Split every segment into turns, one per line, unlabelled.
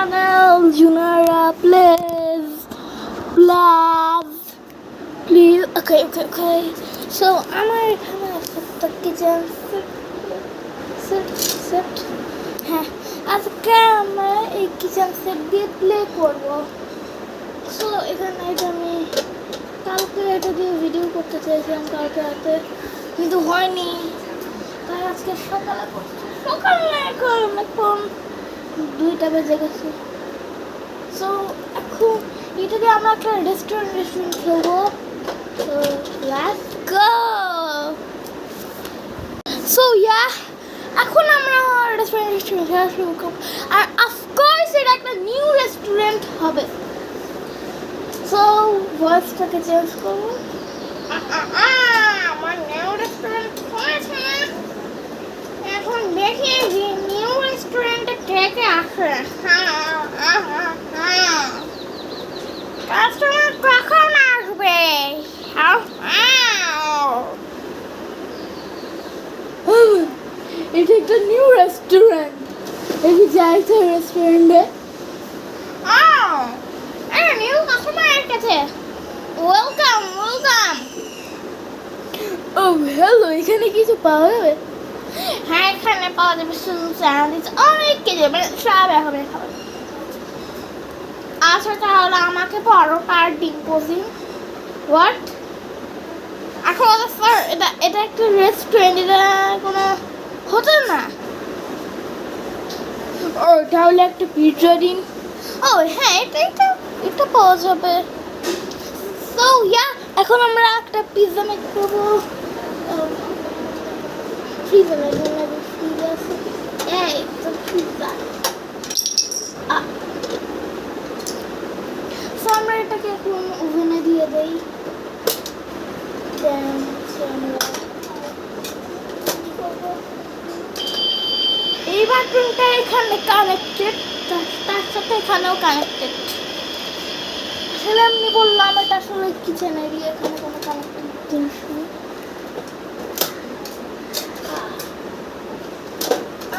channel Junara please. Okay. So আমার এখানে একটা কিচেন সেট হ্যাঁ আজকে আমরা এই কিচেন সেট দিয়ে প্লে করব। সো এখানে এটা আমি কালকে এটা দিয়ে ভিডিও করতে চেয়েছিলাম কালকে রাতে, কিন্তু হয়নি, তাই আজকে সকালে এখন 2টা বেজে গেছে। সো এখন এটা দিয়ে আমরা একটা রেস্টুরেন্ট খেলবো। So let's go. So yeah, এখন আমরা রেস্টুরেন্ট খেলা শুরু করব, আর অফকোর্স এটা একটা নিউ রেস্টুরেন্ট হবে। সো ভয়েসটাকে চেঞ্জ করবো। আমার নিউ রেস্টুরেন্ট হয়েছে, এখন দেখি যে নিউ রেস্টুরেন্টে কে কে আসে। কাস্টমার কখন আসবে? এটা একটা নিউ রেস্টুরেন্ট, দেখি যাই তো রেস্টুরেন্টে। নিউ কাস্টমার এসেছে, ওয়েলকাম। ও হ্যালো, এখানে কিছু পাওয়া যাবে? হ্যাঁ, এখানে পাওয়া যাবে স্যান্ডউইচ, অনেক কিছু, মানে সব হবে খাবার। আচ্ছা তাহলে আমাকে পরোটা আর ডিম পোজি। হোয়াট? এখন স্যার এটা একটা রেস্টুরেন্ট, এটা কোনো হোটেল না। ও তাহলে একটা পিৎজা দিন। ও হ্যাঁ, এটা পাওয়া যাবে। সো ইয়া, এখন আমরা একটা পিৎজা মেক করবো। পিৎজা আছে, এই তো পিৎজা। সো আমরা এটাকে এখন ওভেনে দিয়ে দেই। এই বাথরুমটা এখানে কানেক্টেড, তার সাথে এখানেও কানেক্টেড। আসলে এমনি বললাম, এটা আসলে কিচেন এরিয়া, এখানে কোনো কানেক্টেড জিনিস নেই।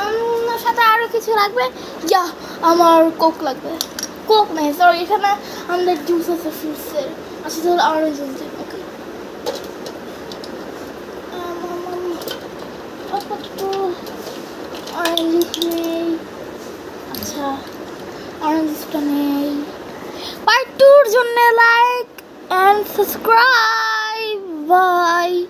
আমার সাথে আরো কিছু লাগবে? ইয়া, আমার কোক লাগবে। কোক নেই, সরি, এখানে আমাদের জুস আছে ফ্রুটসের। আচ্ছা তাহলে অরেঞ্জ জুস দিন। ওকে, অরেঞ্জ জুস নেই। আচ্ছা, অরেঞ্জ জুসটা নেই। পার্ট 2-র জন্য লাইক অ্যান্ড সাবস্ক্রাইব। বাই।